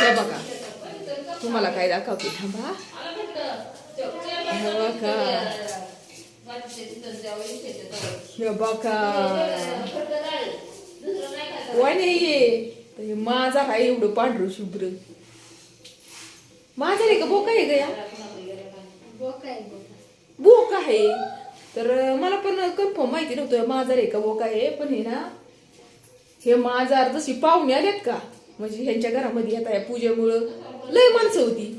हे बघा तुम्हाला काय दाखवते थांबा. हे बघा हे बघा कोणी ये माझा काय एवढं पांढरं शुभ्र माझा रे का बोका आहे गया बोका आहे. तर मला पण कन्फर्म माहिती नव्हतं माझा रे का बोका आहे. पण हे ना हे माझा जशी पाहुणे आल्यात का म्हणजे ह्यांच्या घरामध्ये येता या पूजेमुळं लय माणसं होती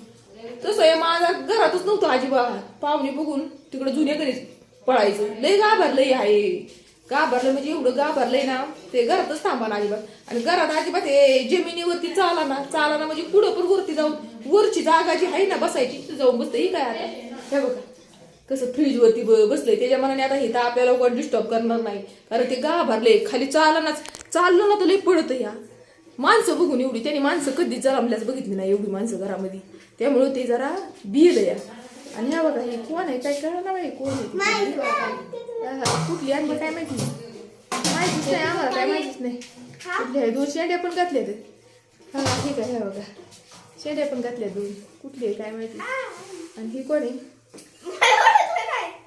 तसं हे माझा घरातच नव्हतं अजिबात. पाहुणे बघून तिकडे जुन्या घरी पळायचं. लय गाभारलंय आहे गाभारलं म्हणजे एवढं गाभारलंय ना ते घरातच थांबा ना अजिबात. आणि घरात अजिबात हे जमिनीवरती चाला ना म्हणजे पुढं पण वरती जाऊन वरची जागा जी आहे ना बसायची तिथं जाऊन बसतं. ही काय आता हे बघा कसं फ्रीज वरती बसलंय. त्याच्या मनाने आता हे तर आपल्याला कोण डिस्टर्ब करणार नाही कारण ते गाभारले खाली चाललं ना तर लय पडत. या माणसं बघून एवढी त्यांनी माणसं कधीच जलमल्याच बघितली नाही एवढी माणसं घरामध्ये. त्यामुळे ते जरा बिल या. आणि ह्या बघा हे कोण आहे काय कळलं ना बाई कोण आहे कुठली आणली काय माहिती माहितीच नाही आम्हाला काय माहितीच नाही. कुठली आहे 2 शेंड्या पण घातल्या हा ठीक आहे. ह्या बघा शेंड्या पण घातल्या 2 कुठली आहे काय माहिती. आणि ही कोण आहे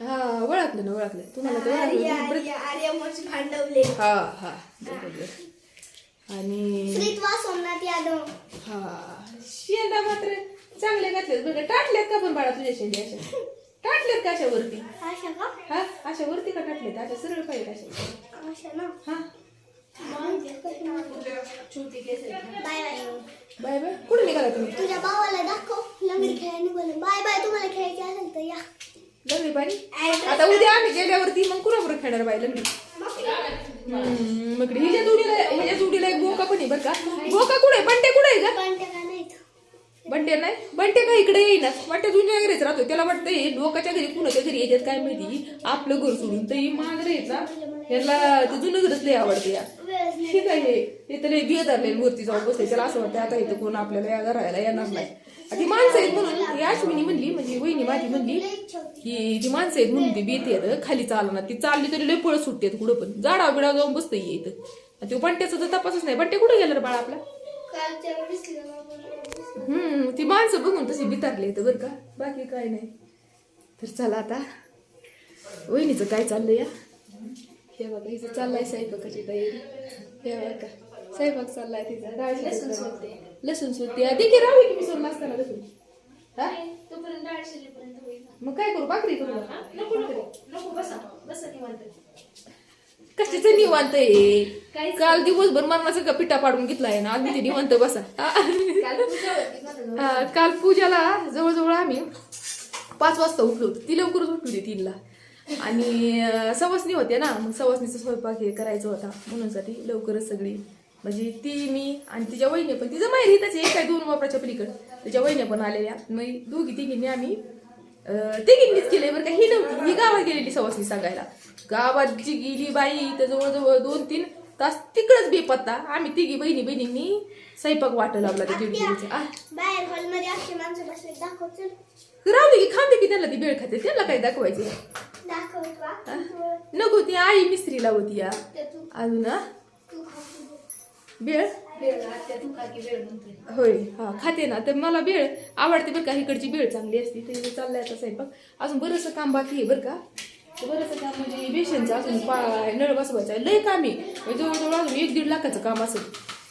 हा ओळखलं ना ओळखलं तुम्हाला तर हा हा बरोबर. आणि हा शेंडा मात्र चांगले घातलेत बघा. टाटल्यात का पण बाळा तुझ्या शेंड्या अशा टाटल्यात का अशा वरती हा अशा वरती का टाटल्यात अशा सरळ पाहिजे अशा हा बाय बाय कुठे निघाला तुम्ही तुझ्या भावाला दाखव लंगडी खेळायला निघालो. बाय बाय तुम्हाला खेळायची असेल तर या लंगडी पाणी. आता उद्या आम्ही गेल्यावरती मग कुणाबरोबर खेळणार बाई लंगडी मग ह्याच्या जोडीला एक बोका पण आहे बरं का. बोका कुठे बंटे कुठे आहे का बंटे नाही बंटे का इकडे येईना बंटे जुन्या घरीच राहतो. त्याला वाटतं लोकांच्या घरी कुणाच्या घरी येतात काय माहिती आपलं घर सोडून. तर ही मांजर आहेत ना याला ते जुनं घरच लय आवडते. या ठीक आहे हे तर लय बियदारले मूर्ती जाऊन बसले. त्याला असं वाटतं आता इथं कोण आपल्याला या घरायला येणार नाही. ती माणसं आहेत म्हणून ही अश्विनी म्हणली म्हणजे वहिनी माझी म्हणली की ती माणसं आहेत म्हणून ती बेत येत खाली चालणार. ती चालली तरी लय पळत सुटते कुठं पण जाडा बिडा जाऊन बसतं इथं. ते बंट्याचा तर तपासच नाही. बंटे कुठे गेला बाळा आपला ती माणसं बघून तशी बितारली तर बरं का बाकी काय नाही. तर चला आता वहिनीचं काय चाललंय या हे बघा हिचं चाललाय स्वयंपाकाची तयारी. हे बघा स्वयंपाक चाललाय तिचा लसूण सुट्टी देखील राहू की मी सोडून असताना लसूण हा मग काय करू भाकरी करू कशाचं निवांत आहे. काल दिवसभर मरणाचा का पिठा पाडून घेतलाय ना आम्ही ते निवांत बसा. काल पूजाला जवळजवळ आम्ही 5 वाजता उठलो. ती लवकरच उठली 3ला आणि सवासणी होत्या ना मग सवासणीचा स्वयंपाक हे करायचा होता म्हणून साठी लवकरच सगळी म्हणजे ती मी आणि तिच्या वहिनी पण तिचं माहेर हिताची एक काय 2 वापराच्या पलीकडं तिच्या वहिनी पण आलेल्या. मग दोघी तिघींनी आम्ही तिघींनीच केलंय बरं का. ही नव्हती ही गावात गेलेली सवासणी सांगायला. गावात जी गेली बाई तर जवळजवळ 2-3 तास तिकडच बेपत्ता. आम्ही तिघी बहिणींनी स्वयंपाक वाटं लावला त्या दीडचा. राहू दे की खांदे की त्यांना ती बेळ खाते त्यांना काय दाखवायचे नको. ती आई मिस्त्रीला होती या अजून बेळ होय हा खाते ना. तर मला बेळ आवडते बरं का. इकडची बेळ चांगली असते ते चाललाय आता स्वयंपाक. अजून बरंचसं काम बाकी आहे बरं का. बरंचसं काम म्हणजे बेशनचं अजून नळ बसवायचं आहे लय काम आहे. जवळजवळ अजून 1-1.5 लाखाचं काम असेल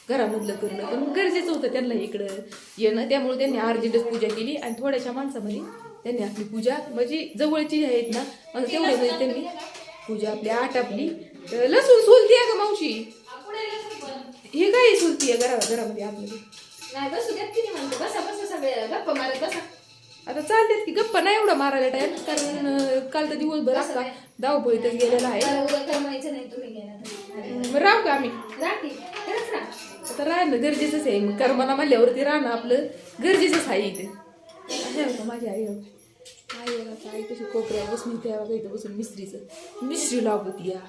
घरामधलं करणं. पण गरजेचं होतं त्यांना इकडं येणं त्यामुळे त्यांनी अर्जंटच पूजा केली. आणि थोड्याशा माणसामध्ये त्यांनी आपली पूजा म्हणजे जवळची आहेत ना तेवढ्यामध्ये त्यांनी पूजा आपली आटापली. लसूण सोलती आहे का मावशी हे काय सोलती आहे घरामध्ये आपल्याला आता चालतात की गप्पा नाही एवढा मारायला टाइम कारण काल तर दिवसभर असा धावपळीतच गेलेला आहे. राहू का आम्ही आता राहणं गरजेचंच आहे. मग कर्माला म्हणल्यावरती राहणं आपलं गरजेचंच आहे. इथे माझी आई आई कशी कोपऱ्यावर बसून त्या इथं बसून मिस्त्री लावत या